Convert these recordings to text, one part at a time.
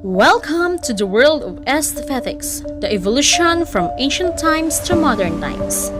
Welcome to the world of aesthetics, the evolution from ancient times to modern times.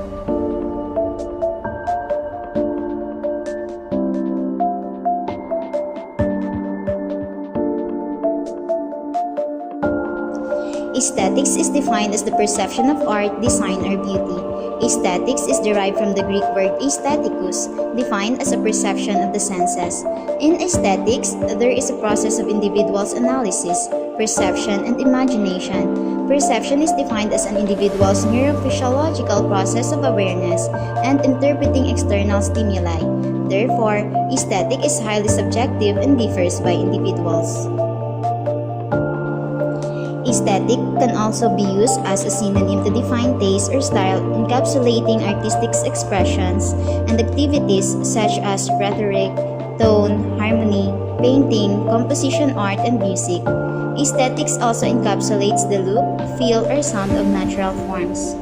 Aesthetics is defined as the perception of art, design, or beauty. Aesthetics is derived from the Greek word aestheticus, defined as a perception of the senses. In aesthetics, there is a process of individual's analysis, perception, and imagination. Perception is defined as an individual's neurophysiological process of awareness and interpreting external stimuli. Therefore, aesthetic is highly subjective and differs by individuals. Aesthetic can also be used as a synonym to define taste or style, encapsulating artistic expressions and activities such as rhetoric, tone, harmony, painting, composition art, and music. Aesthetics also encapsulates the look, feel, or sound of natural forms.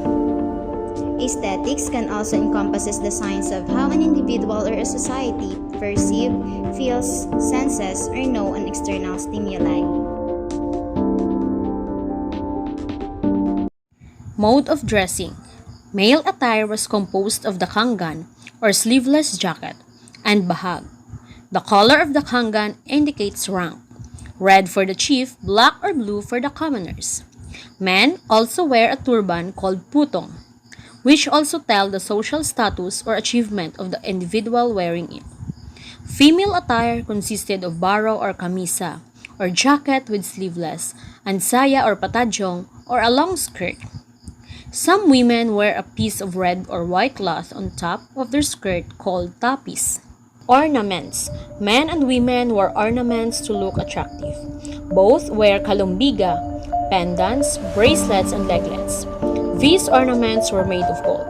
Aesthetics can also encompass the science of how an individual or a society perceive, feels, senses, or know an external stimuli. Mode of dressing. Male attire was composed of the kangan, or sleeveless jacket, and bahag. The color of the kangan indicates rank. Red for the chief, black or blue for the commoners. Men also wear a turban called putong, which also tell the social status or achievement of the individual wearing it. Female attire consisted of baro or kamisa, or jacket with sleeveless, and saya or patadyong, or a long skirt. Some women wear a piece of red or white cloth on top of their skirt called tapis. Ornaments. Men and women wear ornaments to look attractive. Both wear kalumbiga, pendants, bracelets, and leglets. These ornaments were made of gold.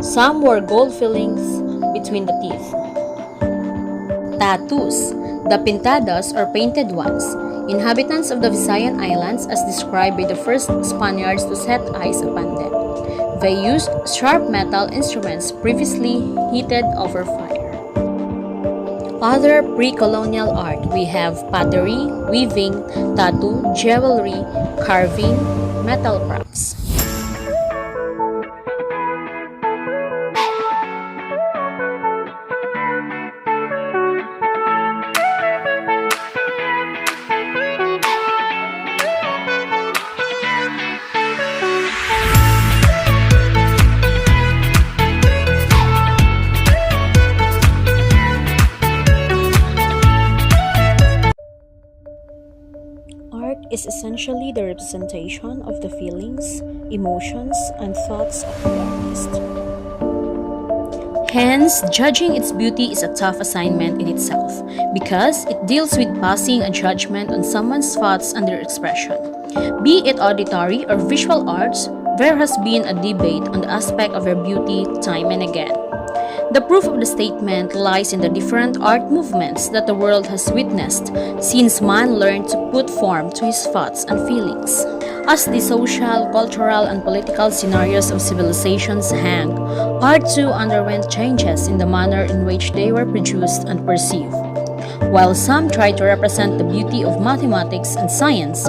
Some wore gold fillings between the teeth. Tattoos. The pintadas or painted ones. Inhabitants of the Visayan Islands as described by the first Spaniards to set eyes upon them. They used sharp metal instruments previously heated over fire. Other pre-colonial art, we have pottery, weaving, tattoo, jewelry, carving, metal crafts. Art is essentially the representation of the feelings, emotions, and thoughts of the artist. Hence, judging its beauty is a tough assignment in itself because it deals with passing a judgment on someone's thoughts and their expression. Be it auditory or visual arts, there has been a debate on the aspect of their beauty time and again. The proof of the statement lies in the different art movements that the world has witnessed since man learned to put form to his thoughts and feelings. As the social, cultural, and political scenarios of civilizations hang, art too underwent changes in the manner in which they were produced and perceived. While some try to represent the beauty of mathematics and science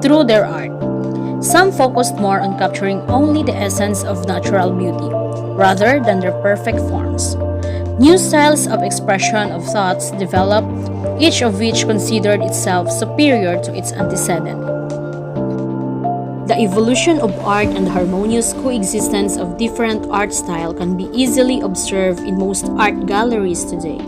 through their art, some focused more on capturing only the essence of natural beauty, rather than their perfect forms. New styles of expression of thoughts developed, each of which considered itself superior to its antecedent. The evolution of art and the harmonious coexistence of different art styles can be easily observed in most art galleries today.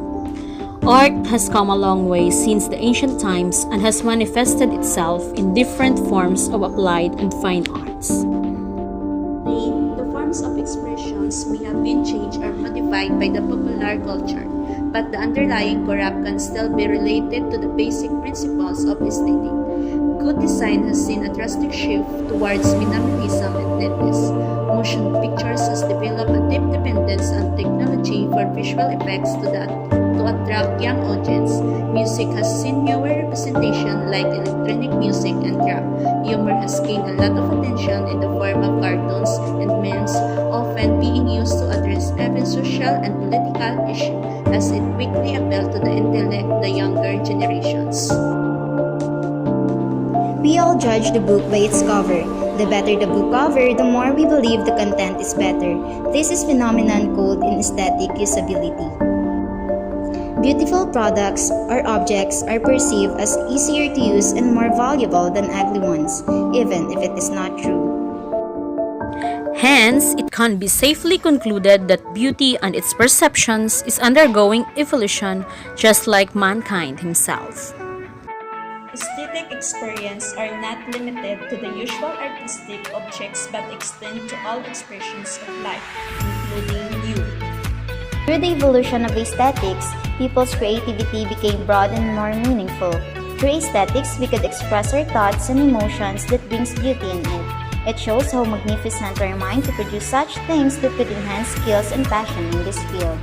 Art has come a long way since the ancient times and has manifested itself in different forms of applied and fine arts. Today, the forms of expressions may have been changed or modified by the popular culture, but the underlying core can still be related to the basic principles of aesthetic. Good design has seen a drastic shift towards minimalism and neatness. Motion pictures has developed a deep dependence on technology for visual effects to attract young audience. Music has seen newer representation like electronic music and rap. Humor has gained a lot of attention in the form of cartoons and memes, often being used to address even social and political issues as it quickly appealed to the intellect of the younger generations. We all judge the book by its cover. The better the book cover, the more we believe the content is better. This is phenomenon called in aesthetic usability. Beautiful products or objects are perceived as easier to use and more valuable than ugly ones, even if it is not true. Hence, it can be safely concluded that beauty and its perceptions is undergoing evolution just like mankind himself. Aesthetic experience are not limited to the usual artistic objects but extend to all expressions of life, including you. Through the evolution of aesthetics, people's creativity became broad and more meaningful. Through aesthetics, we could express our thoughts and emotions that brings beauty in it. It shows how magnificent our mind to produce such things that could enhance skills and passion in this field.